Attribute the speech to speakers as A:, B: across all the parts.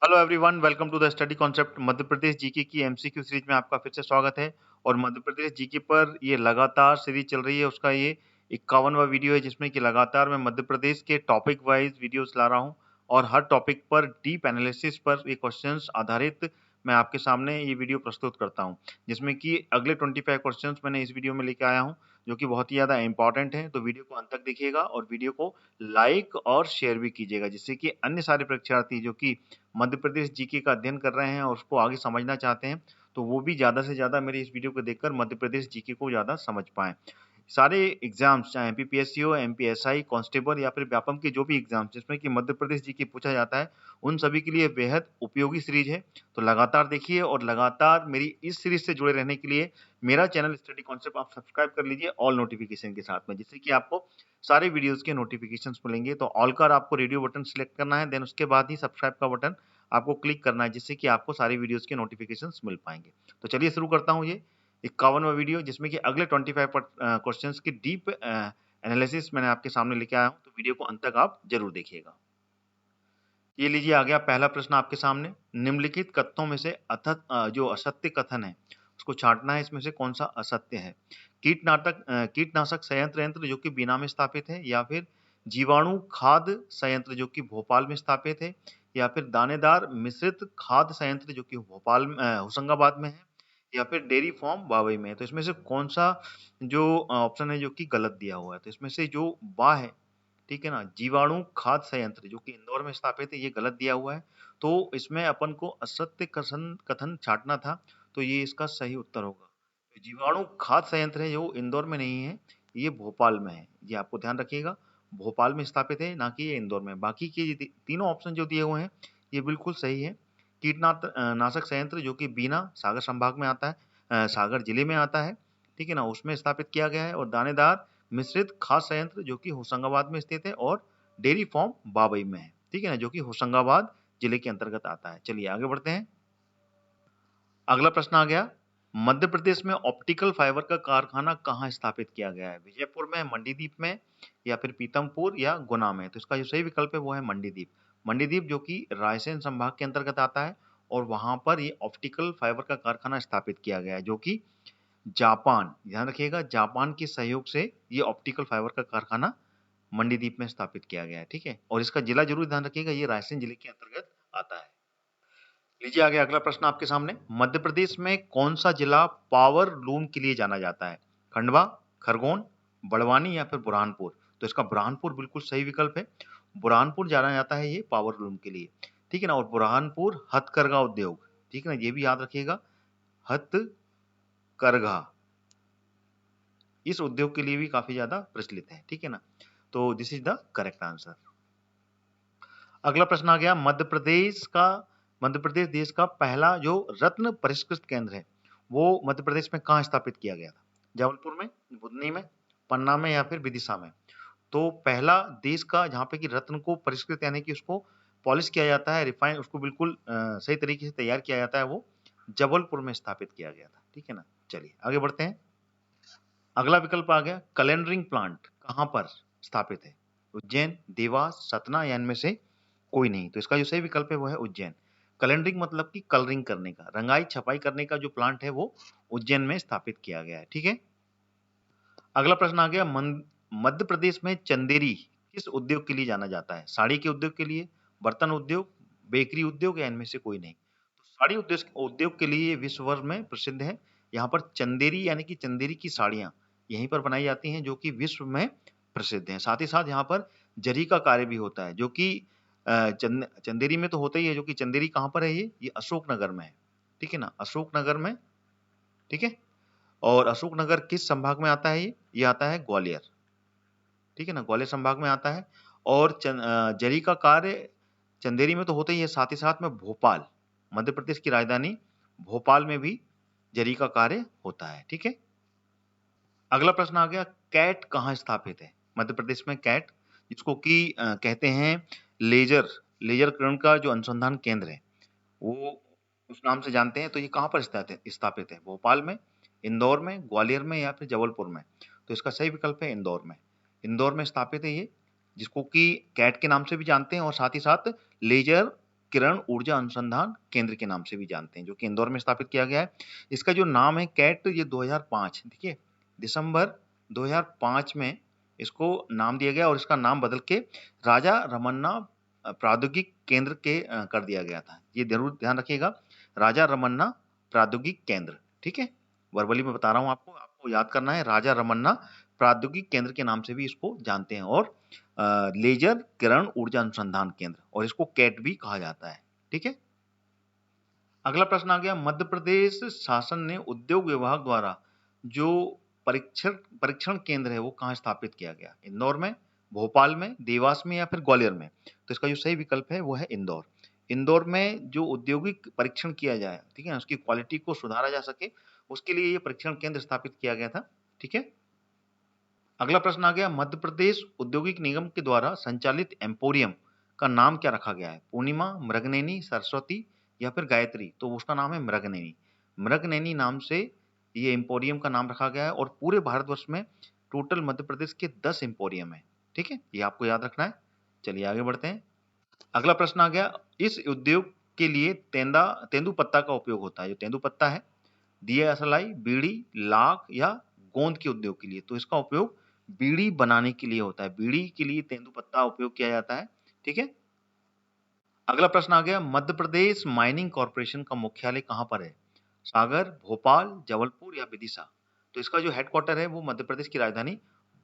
A: Hello everyone, welcome to the study concept. Madhya Pradesh GK की MCQ series में आपका फिर से स्वागत है। और मध्य प्रदेश जीके पर ये लगातार सीरीज चल रही है, उसका ये 51वां वीडियो है, जिसमें कि लगातार मैं मध्य प्रदेश के टॉपिक वाइज वीडियोस ला रहा हूँ और हर टॉपिक पर डीप एनालिसिस पर ये क्वेश्चंस आधारित मैं आपके सामने ये वीडियो प्रस्तुत करता हूँ, जिसमें कि अगले 25 क्वेश्चंस मैंने इस वीडियो में लेके आया हूँ, जो कि बहुत ही ज़्यादा इंपॉर्टेंट है। तो वीडियो को अंत तक देखिएगा और वीडियो को लाइक और शेयर भी कीजिएगा, जिससे कि अन्य सारे परीक्षार्थी जो कि मध्य प्रदेश जीके का अध्ययन कर रहे हैं और उसको आगे समझना चाहते हैं, तो वो भी ज़्यादा से ज़्यादा मेरे इस वीडियो को देखकर मध्य प्रदेश जीके को ज़्यादा समझ पाएँ। सारे एग्ज़ाम्स चाहे एमपीपीएससी हो, एमपीएसआई, कांस्टेबल या फिर व्यापम के जो भी एग्ज़ाम्स जिसमें कि मध्य प्रदेश जीके पूछा जाता है, उन सभी के लिए बेहद उपयोगी सीरीज़ है। तो लगातार देखिए और लगातार मेरी इस सीरीज़ से जुड़े रहने के लिए मेरा चैनल स्टडी कॉन्सेप्ट आप सब्सक्राइब कर लीजिए ऑल नोटिफ़िकेशन के साथ में, जिससे कि आपको सारे वीडियोज़ के नोटिफ़िकेशंस मिलेंगे। तो ऑल का आपको रेडियो बटन सेलेक्ट करना है, देन उसके बाद ही सब्सक्राइब का बटन आपको क्लिक करना है, जिससे कि आपको सारी वीडियोज़ के नोटिफ़िकेशंस मिल पाएँगे। तो चलिए शुरू करता हूँ ये 51वां वीडियो, जिसमें कि अगले 25 क्वेश्चंस की डीप एनालिसिस मैंने आपके सामने लेके आया हूँ। तो वीडियो को अंत तक आप ज़रूर देखिएगा। ये लीजिए, आ गया पहला प्रश्न आपके सामने। निम्नलिखित कथनों में से जो असत्य कथन है, उसको छाँटना है, इसमें से कौन-सा असत्य है? कीटनाशक संयंत्र यंत्र जो कि बीना में स्थापित है, या फिर जीवाणु खाद संयंत्र जो कि भोपाल में स्थापित है, या फिर दानेदार मिश्रित खाद संयंत्र जो कि होशंगाबाद में है, या फिर डेयरी फार्म बावई में है। तो इसमें से कौन-सा जो ऑप्शन है जो कि गलत दिया हुआ है? तो इसमें से जो बा है, ठीक है ना, जीवाणु खाद संयंत्र जो कि इंदौर में स्थापित है, ये गलत दिया हुआ है। तो इसमें अपन को असत्य कथन कथन छांटना था, तो ये इसका सही उत्तर होगा। तो जीवाणु खाद संयंत्र है जो इंदौर में नहीं है, ये भोपाल में है। ये आपको ध्यान रखिएगा, भोपाल में स्थापित है, ना कि ये इंदौर में। बाकी के ये तीनों ऑप्शन जो दिए हुए हैं, ये बिल्कुल सही है। नाशक संयंत्र जो कि बीना सागर संभाग में आता है, सागर जिले में आता है, ठीक है ना, उसमें स्थापित किया गया है। और दानेदार मिश्रित खाद संयंत्र जो कि होशंगाबाद में स्थित है, और डेयरी फार्म बाबई में है, ठीक है ना, जो कि होशंगाबाद जिले के अंतर्गत आता है। चलिए आगे बढ़ते हैं। अगला प्रश्न आ गया, मध्य प्रदेश में ऑप्टिकल फाइबर का कारखाना कहाँ स्थापित किया गया है? विजयपुर में, मंडीदीप में, या फिर पीतमपुर या गुना में? तो इसका जो सही विकल्प है वो है मंडीदीप। मंडीदीप जो कि रायसेन संभाग के अंतर्गत आता है, और वहां पर ये ऑप्टिकल फाइबर का कारखाना स्थापित किया गया है, जो कि जापान, ध्यान रखिएगा, जापान के सहयोग से ये ऑप्टिकल फाइबर का कारखाना मंडीदीप में स्थापित किया गया है, ठीक है। और इसका जिला जरूर ध्यान रखिएगा, ये रायसेन जिले के अंतर्गत आता है। लीजिए आगे अगला प्रश्न आपके सामने। मध्य प्रदेश में कौन सा जिला पावर लूम के लिए जाना जाता है? खंडवा, खरगोन, बड़वानी या फिर बुरहानपुर? तो इसका बुरहानपुर बिल्कुल सही विकल्प है। बुरहानपुर जाना जाता है ये पावर लूम के लिए, ठीक है ना। और बुरहानपुर हथकरघा उद्योग, ठीक है ना, ये भी याद रखिएगा, हथकरघा इस उद्योग के लिए भी काफी ज्यादा प्रचलित है, ठीक है ना। तो this is the correct answer. अगला प्रश्न आ गया, मध्य प्रदेश देश का पहला जो रत्न परिष्कृत केंद्र है, वो मध्य प्रदेश में कहाँ स्थापित किया गया था? जबलपुर में, बुधनी में, पन्ना में, या फिर विदिशा में? तो पहला देश का जहाँ पे कि रत्न को परिष्कृत यानी कि उसको पॉलिश किया जाता है, रिफाइन, उसको बिल्कुल सही तरीके से तैयार किया जाता है, वो जबलपुर में स्थापित किया गया था, ठीक है ना। चलिए आगे बढ़ते हैं। अगला विकल्प आ गया, कैलेंडरिंग प्लांट कहाँ पर स्थापित है? उज्जैन, देवास, सतना, या इनमें से कोई नहीं? तो इसका जो सही विकल्प है वो है उज्जैन। कैलेंडरिंग मतलब कि कलरिंग करने का, रंगाई छपाई करने का जो प्लांट है वो उज्जैन में स्थापित किया गया है, ठीक है। अगला प्रश्न आ गया, मध्य प्रदेश में चंदेरी किस उद्योग के लिए जाना जाता है? साड़ी के उद्योग के लिए, बर्तन उद्योग, बेकरी उद्योग, या इनमें से कोई नहीं? तो साड़ी उद्योग के लिए विश्व भर में प्रसिद्ध है। यहाँ पर चंदेरी यानी कि चंदेरी की साड़ियाँ यहीं पर बनाई जाती हैं, जो कि विश्व में प्रसिद्ध हैं। साथ ही साथ यहाँ पर जरी का कार्य भी होता है, जो कि चंदेरी में तो होता ही है, जो कि चंदेरी कहाँ पर है? ये अशोकनगर में है, ठीक है ना, अशोकनगर में, ठीक है। और अशोकनगर किस संभाग में आता है? ये आता है ग्वालियर, ठीक है ना, ग्वालियर संभाग में आता है। और जरी का कार्य चंदेरी में तो होता ही है, साथ ही साथ में भोपाल, मध्य प्रदेश की राजधानी भोपाल में भी जरी का कार्य होता है, ठीक है। अगला प्रश्न आ गया, कैट कहाँ स्थापित है? मध्य प्रदेश में कैट, जिसको कि कहते हैं लेजर लेजर किरण का जो अनुसंधान केंद्र है, वो उस नाम से जानते हैं। तो ये कहाँ पर स्थापित है? भोपाल में, इंदौर में, ग्वालियर में, या फिर जबलपुर में? तो इसका सही विकल्प है इंदौर में। इंदौर में स्थापित है ये, जिसको कि कैट के नाम से भी जानते हैं, और साथ ही साथ लेजर किरण ऊर्जा अनुसंधान केंद्र के नाम से भी जानते हैं, जो कि इंदौर में स्थापित किया गया है। इसका जो नाम है कैट, ये 2005 देखिए दिसंबर 2005 में इसको नाम दिया गया और इसका नाम बदल के राजा रमन्ना प्रौद्योगिक केंद्र के कर दिया गया था। ये जरूर ध्यान रखिएगा, राजा रमन्ना प्रौद्योगिक केंद्र, ठीक है। वर्बली में बता रहा हूँ आपको, आपको याद करना है, राजा रमन्ना प्रौद्योगिक केंद्र के नाम से भी इसको जानते हैं, और लेजर किरण ऊर्जा अनुसंधान केंद्र, और इसको कैट भी कहा जाता है, ठीक है। अगला प्रश्न आ गया, मध्य प्रदेश शासन ने उद्योग विभाग द्वारा जो परीक्षण केंद्र है वो कहाँ स्थापित किया गया? इंदौर में, भोपाल में, देवास में या फिर ग्वालियर में? तो इसका जो सही विकल्प है वो है इंदौर। इंदौर में जो औद्योगिक परीक्षण किया जाए, ठीक है, उसकी क्वालिटी को सुधारा जा सके, उसके लिए ये परीक्षण केंद्र स्थापित किया गया था, ठीक है। अगला प्रश्न आ गया, मध्य प्रदेश औद्योगिक निगम के द्वारा संचालित एम्पोरियम का नाम क्या रखा गया है? पूर्णिमा, मृगनयनी, सरस्वती या फिर गायत्री? तो उसका नाम है मृगनयनी। मृगनयनी नाम से ये एम्पोरियम का नाम रखा गया है, और पूरे भारतवर्ष में टोटल मध्य प्रदेश के 10 एम्पोरियम है, ठीक है, ये आपको याद रखना है। चलिए आगे बढ़ते हैं। अगला प्रश्न आ गया, इस उद्योग के लिए तेंदुपत्ता का उपयोग होता है। जो तेंदुपत्ता है, दिया असलाई, बीड़ी, लाख या गोंद के उद्योग के लिए? तो इसका उपयोग बीड़ी बनाने के लिए होता है, बीड़ी के लिए तेंदुपत्ता उपयोग किया जाता है, ठीक है। अगला प्रश्न आ गया, मध्य प्रदेश माइनिंग कॉर्पोरेशन का मुख्यालय कहाँ पर है? सागर, भोपाल, जबलपुर या विदिशा? तो इसका जो हेडक्वार्टर है वो मध्य प्रदेश की राजधानी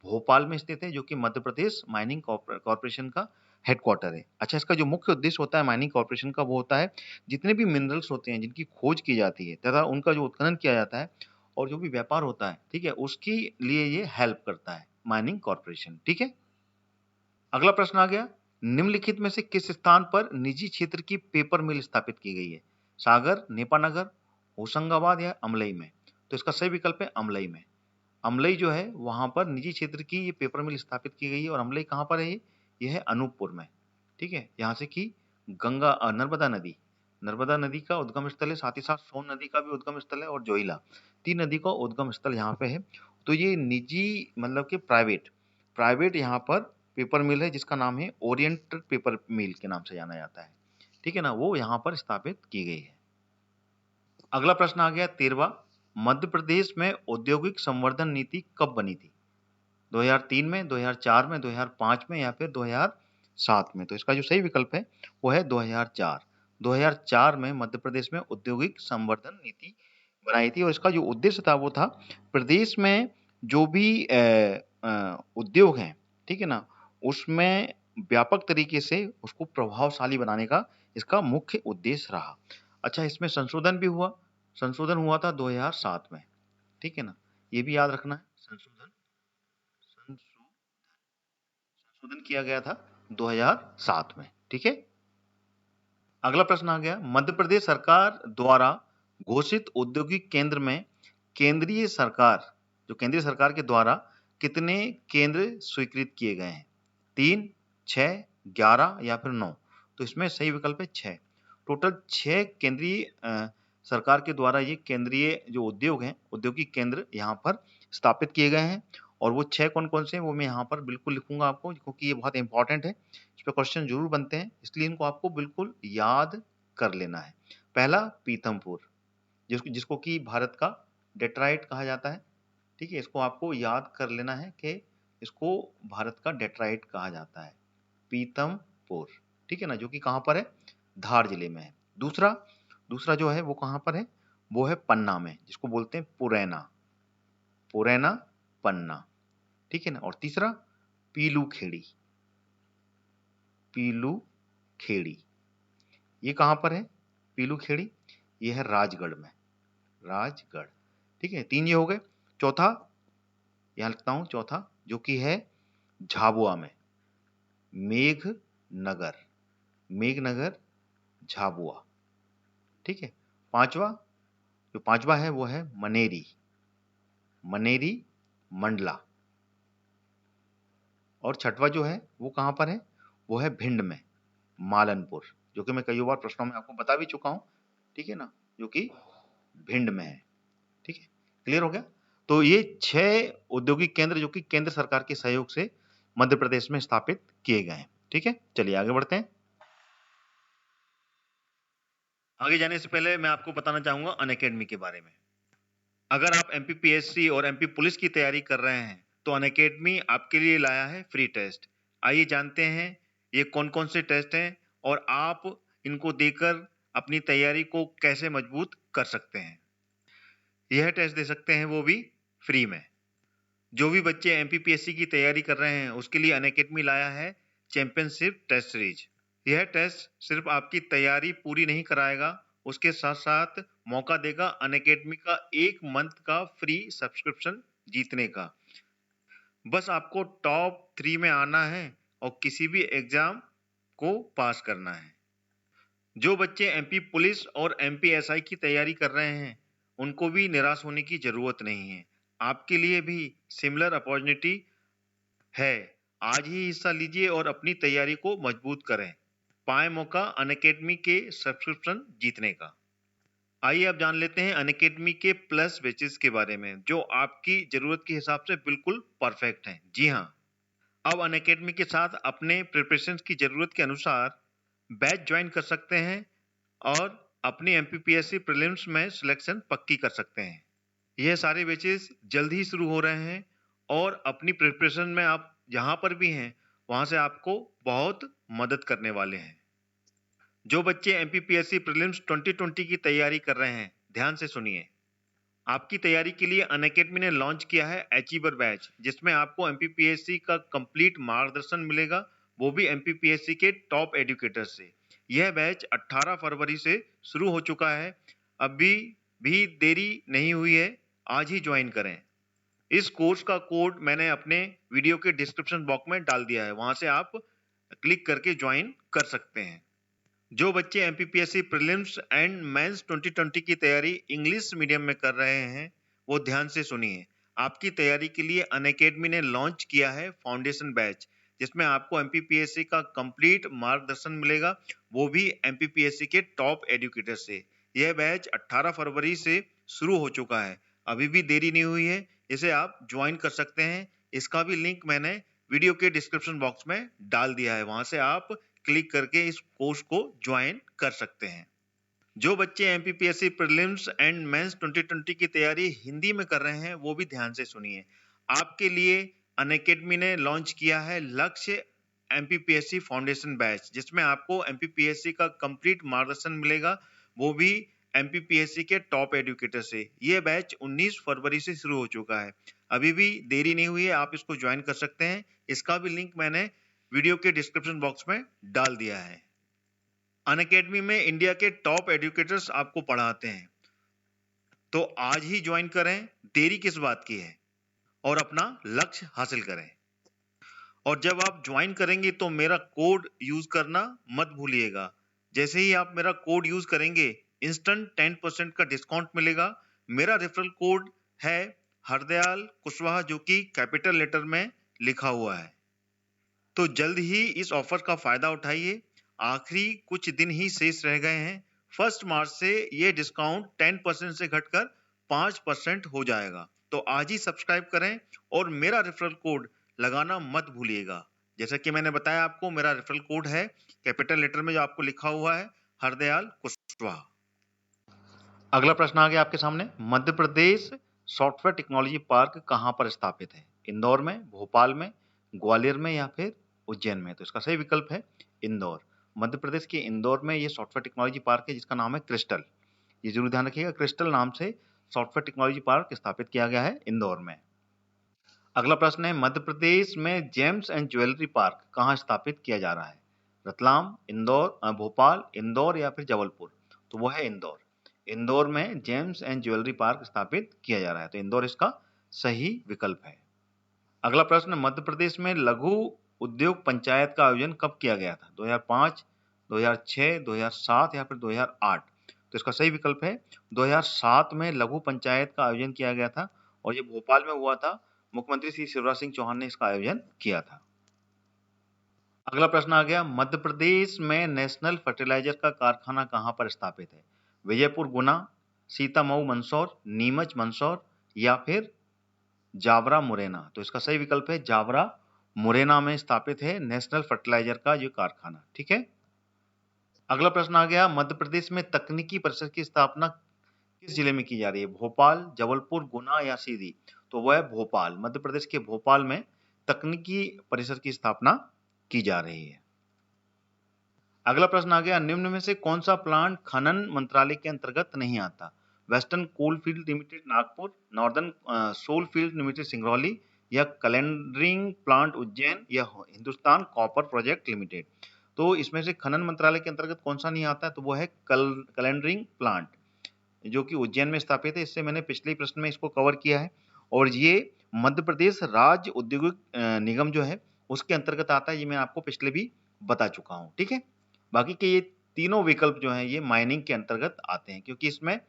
A: भोपाल में स्थित है, जो कि मध्य प्रदेश माइनिंग कॉर्पोरेशन का हेडक्वार्टर है। अच्छा, इसका जो मुख्य उद्देश्य होता है माइनिंग कॉर्पोरेशन का, वो होता है जितने भी मिनरल्स होते हैं जिनकी खोज की जाती है तथा उनका जो उत्खनन किया जाता है और जो भी व्यापार होता है, ठीक है, उसके लिए ये हेल्प करता है माइनिंग कॉर्पोरेशन, ठीक है। अगला प्रश्न आ गया, निम्नलिखित में से किस स्थान पर निजी क्षेत्र की पेपर मिल स्थापित की गई है? सागर, नेपानगर, होशंगाबाद या अमलई में? तो इसका सही विकल्प है अमलई में। अमलई जो है वहां पर निजी क्षेत्र की ये पेपर मिल स्थापित की गई है, और अमलई कहाँ पर है? ये है अनूपपुर में, ठीक है। यहाँ से की नर्मदा नदी का उद्गम स्थल है, साथ ही साथ सोन नदी का भी उद्गम स्थल है, और जोइला, 3 नदी का उद्गम स्थल यहाँ पे है। तो ये निजी मतलब कि प्राइवेट यहाँ पर पेपर मिल है, जिसका नाम है ओरिएंट पेपर मिल के नाम से जाना जाता है, ठीक है ना, वो यहाँ पर स्थापित की गई है। अगला प्रश्न आ गया 13वां, मध्य प्रदेश में औद्योगिक संवर्धन नीति कब बनी थी? 2003 में, 2004 में, 2005 में या फिर 2007 में? तो इसका जो सही विकल्प है वो है 2004। 2004 में मध्य प्रदेश में औद्योगिक संवर्धन नीति बनाई थी, और इसका जो उद्देश्य था वो था प्रदेश में जो भी उद्योग हैं, ठीक है ना, उसमें व्यापक तरीके से उसको प्रभावशाली बनाने का इसका मुख्य उद्देश्य रहा। अच्छा, इसमें संशोधन हुआ था 2007 में, ठीक है ना, ये भी याद रखना है। संशोधन किया गया था 2007 में, ठीक है। अगला प्रश्न आ गया, मध्य प्रदेश सरकार द्वारा घोषित औद्योगिक केंद्र में केंद्रीय सरकार के द्वारा कितने केंद्र स्वीकृत किए गए हैं? 3, 6, 11 या फिर 9? तो इसमें सही विकल्प है 6। टोटल 6 केंद्रीय सरकार के द्वारा ये केंद्रीय जो उद्योग हैं, औद्योगिक केंद्र यहाँ पर स्थापित किए गए हैं, और वो 6 कौन-कौन से हैं वो मैं यहाँ पर बिल्कुल लिखूंगा आपको, क्योंकि ये बहुत इंपॉर्टेंट है, इस पे क्वेश्चन जरूर बनते हैं, इसलिए इनको आपको बिल्कुल याद कर लेना है। पहला पीथमपुर, जिसको कि भारत का डेट्राइट कहा जाता है, ठीक है, इसको आपको याद कर लेना है कि इसको भारत का डेट्राइट कहा जाता है, पीथमपुर, ठीक है ना, जो कि कहाँ पर है? धार जिले में है। दूसरा जो है वो कहाँ पर है? वो है पन्ना में, जिसको बोलते हैं पुरैना पन्ना, ठीक है ना। और तीसरा पीलू खेड़ी, ये कहाँ पर है? पीलू खेड़ी, ये है राजगढ़ में, ठीक है। 3 ये हो गए। चौथा यहाँ लिखता हूं, चौथा जो कि है झाबुआ में, मेघनगर झाबुआ, ठीक है। पांचवा है वो है मनेरी मंडला, और छठवा जो है वो कहाँ पर है? वो है भिंड में, मालनपुर, जो कि मैं कई बार प्रश्नों में आपको बता भी चुका हूं, ठीक है ना, जो कि भिंड में है, ठीक है। क्लियर हो गया? तो ये 6 औद्योगिक केंद्र जो कि केंद्र सरकार के सहयोग से मध्य प्रदेश में स्थापित किए गए हैं, ठीक है। चलिए आगे बढ़ते हैं। आगे जाने से पहले मैं आपको बताना चाहूंगा अनअकैडमी के बारे में। अगर आप एमपीपीएससी और एमपी पुलिस की तैयारी कर रहे हैं तो अनअकैडमी आपके लिए लाया है फ्री टेस्ट। आइए जानते हैं ये कौन कौन से टेस्ट हैं और आप इनको देकर अपनी तैयारी को कैसे मजबूत कर सकते हैं। यह टेस्ट दे सकते हैं वो भी फ्री में। जो भी बच्चे एमपीपीएससी की तैयारी कर रहे हैं उसके लिए अनअकैडमी लाया है चैंपियनशिप टेस्ट सीरीज। यह टेस्ट सिर्फ आपकी तैयारी पूरी नहीं कराएगा, उसके साथ साथ मौका देगा अनअकैडमी का 1 मंथ का फ्री सब्सक्रिप्शन जीतने का। बस आपको टॉप 3 में आना है और किसी भी एग्जाम को पास करना है। जो बच्चे एमपी पुलिस और एमपी एसआई की तैयारी कर रहे हैं उनको भी निराश होने की जरूरत नहीं है। आपके लिए भी सिमिलर अपॉर्चुनिटी है। आज ही हिस्सा लीजिए और अपनी तैयारी को मजबूत करें। पाएं मौका अनअकैडमी के सब्सक्रिप्शन जीतने का। आइए अब जान लेते हैं अनअकैडमी के प्लस बैचेस के बारे में जो आपकी जरूरत के हिसाब से बिल्कुल परफेक्ट हैं। जी हाँ, अब अनअकैडमी के साथ अपने प्रिपरेशन की जरूरत के अनुसार बैच ज्वाइन कर सकते हैं और अपनी एमपीपीएससी प्रीलिम्स में सिलेक्शन पक्की कर सकते हैं। यह सारे बैचेस जल्द ही शुरू हो रहे हैं और अपनी प्रिपरेशन में आप जहां पर भी हैं वहां से आपको बहुत मदद करने वाले हैं। जो बच्चे एमपीपीएससी प्रीलिम्स 2020 की तैयारी कर रहे हैं ध्यान से सुनिए। आपकी तैयारी के लिए अनअकैडमी ने लॉन्च किया है अचीवर बैच, जिसमें आपको एमपीपीएससी का कंप्लीट मार्गदर्शन मिलेगा, वो भी एमपीपीएससी के टॉप एजुकेटर से। यह बैच 18 फरवरी से शुरू हो चुका है। अभी भी देरी नहीं हुई है, आज ही ज्वाइन करें। इस कोर्स का कोड मैंने अपने वीडियो के डिस्क्रिप्शन बॉक्स में डाल दिया है, वहां से आप क्लिक करके ज्वाइन कर सकते हैं। जो बच्चे एमपीपीएससी प्रीलिम्स एंड मेंस 2020 की तैयारी इंग्लिश मीडियम में कर रहे हैं वो ध्यान से सुनिए। आपकी तैयारी के लिए अनअकैडमी ने लॉन्च किया है फाउंडेशन बैच, जिसमें आपको एमपीपीएससी का कंप्लीट मार्गदर्शन मिलेगा, वो भी एमपीपीएससी के टॉप एजुकेटर से। यह बैच 18 फरवरी से शुरू हो चुका है, अभी भी देरी नहीं हुई है, इसे आप ज्वाइन कर सकते हैं। इसका भी लिंक मैंने वीडियो के डिस्क्रिप्शन बॉक्स में डाल दिया है, वहां से आप क्लिक करके इस कोर्स को ज्वाइन कर सकते हैं। जो बच्चे एमपीपीएससी प्रीलिम्स एंड मेंस 2020 की तैयारी हिंदी में कर रहे हैं वो भी ध्यान से सुनिए। आपके लिए अनअकैडमी ने लॉन्च किया है लक्ष्य एमपीपीएससी फाउंडेशन बैच, जिसमें आपको एमपीपीएससी का कंप्लीट मार्गदर्शन मिलेगा, वो भी एमपीपीएससी के टॉप एजुकेटर से। यह बैच 19 फरवरी से शुरू हो चुका है, अभी भी देरी नहीं हुई है, आप इसको ज्वाइन कर सकते हैं। इसका भी लिंक मैंने वीडियो के डिस्क्रिप्शन बॉक्स में डाल दिया है। अनअकैडमी में इंडिया के टॉप एजुकेटर्स आपको पढ़ाते हैं, तो आज ही ज्वाइन करें, देरी किस बात की है, और अपना लक्ष्य हासिल करें। और जब आप ज्वाइन करेंगे तो मेरा कोड यूज करना मत भूलिएगा। जैसे ही आप मेरा कोड यूज करेंगे इंस्टेंट 10% का डिस्काउंट मिलेगा। मेरा रेफरल कोड है हरदयाल कुशवाहा, जो कि कैपिटल लेटर में लिखा हुआ है। तो जल्द ही इस ऑफर का फायदा उठाइए, आखिरी कुछ दिन ही शेष रह गए हैं। 1 मार्च से ये डिस्काउंट 10% से घटकर 5% हो जाएगा। तो आज ही सब्सक्राइब करें और मेरा रेफरल कोड लगाना मत भूलिएगा। जैसा कि मैंने बताया आपको, मेरा रेफरल कोड है कैपिटल लेटर में जो आपको लिखा हुआ है हरदयाल कुशवाहा। अगला प्रश्न आ गया आपके सामने, Madhya Pradesh software technology park कहां पर स्थापित है? इंदौर में, भोपाल में, ग्वालियर में या फिर उज्जैन में? तो इसका सही विकल्प है इंदौर। मध्य प्रदेश के इंदौर में ये सॉफ्टवेयर टेक्नोलॉजी पार्क है जिसका नाम है क्रिस्टल। ये जरूर ध्यान रखिएगा, क्रिस्टल नाम से सॉफ्टवेयर टेक्नोलॉजी पार्क स्थापित किया गया है इंदौर में। अगला प्रश्न है, मध्य प्रदेश में जेम्स एंड ज्वेलरी पार्क कहाँ स्थापित किया जा रहा है? रतलाम, इंदौर, भोपाल, इंदौर या फिर जबलपुर? तो वो है इंदौर। इंदौर में जेम्स एंड ज्वेलरी पार्क स्थापित किया जा रहा है, तो इंदौर इसका सही विकल्प है। अगला प्रश्न, मध्य प्रदेश में लघु उद्योग पंचायत का आयोजन कब किया गया था? 2005, 2006, 2007 या फिर 2008? तो इसका सही विकल्प है 2007 में लघु पंचायत का आयोजन किया गया था और ये भोपाल में हुआ था। मुख्यमंत्री श्री शिवराज सिंह चौहान ने इसका आयोजन किया था। अगला प्रश्न आ गया, मध्य प्रदेश में नेशनल फर्टिलाइजर का कारखाना कहां पर स्थापित है? विजयपुर, गुना, सीतामऊ, मंदसौर, नीमच, मंदसौर या फिर जावरा, मुरैना? तो इसका सही विकल्प है जावरा, मुरैना में स्थापित है नेशनल फर्टिलाइजर का जो कारखाना। ठीक है। अगला प्रश्न आ गया, मध्य प्रदेश में तकनीकी परिषद की स्थापना किस जिले में की जा रही है? भोपाल, जबलपुर, गुना या सीधी? तो वह है भोपाल। मध्य प्रदेश के भोपाल में तकनीकी परिषद की स्थापना की जा रही है। अगला प्रश्न आ गया, निम्न में से कौन सा प्लांट खनन मंत्रालय के अंतर्गत नहीं आता? Western coal field limited Nagpur, northern coal field limited Singrauli या कैलेंडरिंग प्लांट उज्जैन या हिंदुस्तान कॉपर प्रोजेक्ट लिमिटेड? तो इसमें से खनन मंत्रालय के अंतर्गत कौन सा नहीं आता है? तो वो है कैलेंडरिंग प्लांट, जो कि उज्जैन में स्थापित है। इससे मैंने पिछले प्रश्न में इसको कवर किया है, और ये मध्य प्रदेश राज्य औद्योगिक निगम जो है उसके अंतर्गत आता है। ये मैं आपको पिछले भी बता चुका हूँ, ठीक है। बाकी के ये तीनों विकल्प जो हैं ये माइनिंग के अंतर्गत आते हैं, क्योंकि इसमें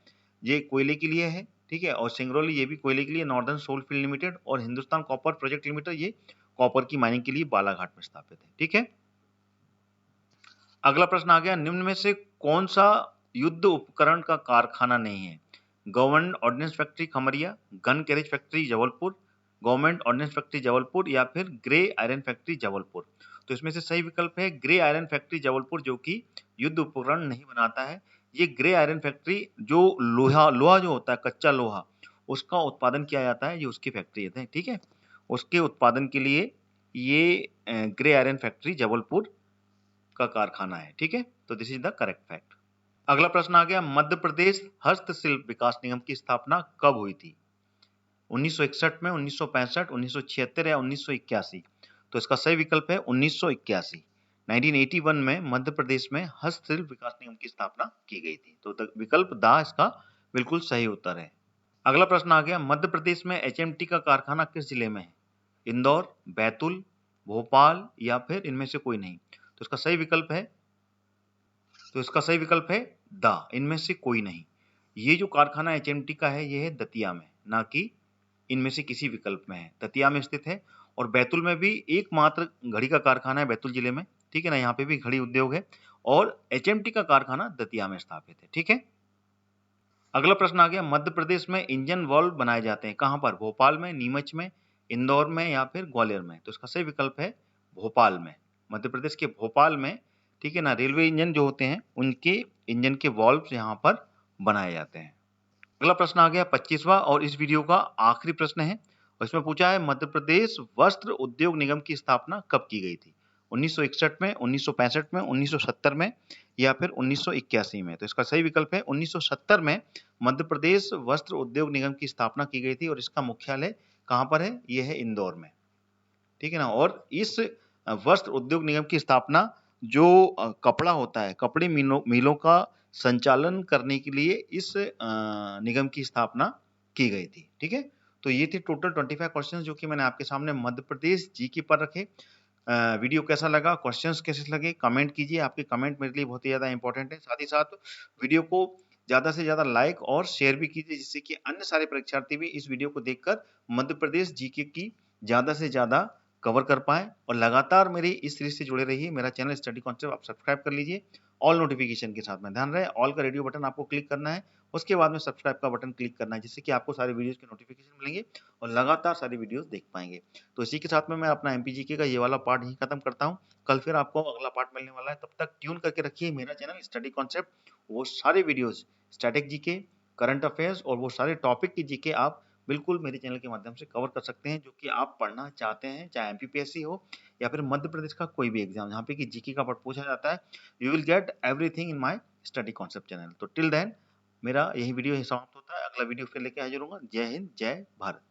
A: ये कोयले के लिए है, ठीक है, और सिंगरौली ये भी कोयले के लिए, नॉर्दर्न सोल फील्ड लिमिटेड और हिंदुस्तान कॉपर प्रोजेक्ट लिमिटेड ये कॉपर की माइनिंग के लिए बालाघाट में स्थापित है, ठीक है। अगला प्रश्न आ गया, निम्न में से कौन सा युद्ध उपकरण का कारखाना नहीं है? Government ordnance factory Khamaria, gun carriage factory Jabalpur, government ordnance factory Jabalpur या फिर ग्रे आयरन फैक्ट्री जबलपुर? तो इसमें से सही विकल्प है ग्रे आयरन फैक्ट्री जबलपुर, जो कि युद्ध उपकरण नहीं बनाता है। ये ग्रे आयरन फैक्ट्री जो लोहा जो होता है, कच्चा लोहा, उसका उत्पादन किया जाता है, ये उसकी फैक्ट्री है, ठीक है। उसके उत्पादन के लिए ये ग्रे आयरन फैक्ट्री जबलपुर का कारखाना है, ठीक है। तो this is the correct fact. अगला प्रश्न आ गया, मध्य प्रदेश हस्तशिल्प विकास निगम की स्थापना कब हुई थी? 1961 में, 1965, 1976 या 1981? तो इसका सही विकल्प है 1981। 1981 में मध्य प्रदेश में हस्तशिल्प विकास निगम की स्थापना की गई थी। तो विकल्प दा इसका बिल्कुल सही उत्तर है। अगला प्रश्न आ गया, मध्य प्रदेश में एचएमटी का कारखाना किस जिले में है? इंदौर, बैतूल, भोपाल या फिर इनमें से कोई नहीं? तो इसका सही विकल्प है दा, इनमें से कोई नहीं। ये जो कारखाना एचएमटी का है ये है दतिया में, ना कि इनमें से किसी विकल्प में है। दतिया में स्थित है, और बैतूल में भी एकमात्र घड़ी का कारखाना है बैतूल जिले में, ठीक है ना, यहाँ पे भी घड़ी उद्योग है, और एचएमटी का कारखाना दतिया में स्थापित है, ठीक है। अगला प्रश्न आ गया, मध्य प्रदेश में इंजन वाल्व बनाए जाते हैं कहाँ पर? भोपाल में, नीमच में, इंदौर में या फिर ग्वालियर में? तो इसका सही विकल्प है भोपाल में। मध्य प्रदेश के भोपाल में, ठीक है ना, रेलवे इंजन जो होते हैं उनके इंजन के वाल्व यहाँ पर बनाए जाते हैं। अगला प्रश्न आ गया 25वां और इस वीडियो का आखिरी प्रश्न है, और इसमें पूछा है मध्य प्रदेश वस्त्र उद्योग निगम की स्थापना कब की गई थी? 1961 में, 1965 में, 1970 में या फिर 1981 में? तो इसका सही विकल्प है 1970 में मध्य प्रदेश वस्त्र उद्योग निगम की स्थापना की गई थी, और इसका मुख्यालय कहाँ पर है? ये है इंदौर में, ठीक है ना। और इस वस्त्र उद्योग निगम की स्थापना जो कपड़ा होता है, कपड़े मिलों का संचालन करने के लिए इस निगम की स्थापना की गई थी, ठीक है। तो ये थे टोटल 25 क्वेश्चंस जो कि मैंने आपके सामने मध्य प्रदेश जीके पर रखे। वीडियो कैसा लगा, क्वेश्चंस कैसे लगे, कमेंट कीजिए। आपके कमेंट मेरे लिए बहुत ही ज्यादा इंपॉर्टेंट है। साथ ही साथ वीडियो को ज्यादा से ज्यादा लाइक और शेयर भी कीजिए, जिससे कि अन्य सारे परीक्षार्थी भी इस वीडियो को देखकर मध्य प्रदेश जीके की ज्यादा से ज्यादा कवर कर पाए। और लगातार मेरी इस सीरीज से जुड़े रहिए। मेरा चैनल स्टडी कॉन्सेप्ट आप सब्सक्राइब कर लीजिए ऑल नोटिफिकेशन के साथ में। ध्यान रहे ऑल का रेडियो बटन आपको क्लिक करना है, उसके बाद में सब्सक्राइब का बटन क्लिक करना है, जिससे कि आपको सारे वीडियोस के नोटिफिकेशन मिलेंगे और लगातार सारी वीडियोस देख पाएंगे। तो इसी के साथ में मैं अपना एमपीजीके का ये वाला पार्ट यहीं खत्म करता हूँ। कल फिर आपको अगला पार्ट मिलने वाला है, तब तक ट्यून करके रखिए मेरा चैनल स्टडी कॉन्सेप्ट। वो सारे videos static GK, current affairs और वो सारे टॉपिक की जीके आप बिल्कुल मेरे चैनल के माध्यम से कवर कर सकते हैं, जो कि आप पढ़ना चाहते हैं, चाहे एमपीपीएससी हो या फिर मध्य प्रदेश का कोई भी एग्जाम जहाँ पे कि जीके का पार्ट पूछा जाता है। You will get everything in my study concept channel. तो टिल देन मेरा यही वीडियो समाप्त होता है। अगला वीडियो फिर लेके हाजिर होऊंगा। जय हिंद, जय भारत।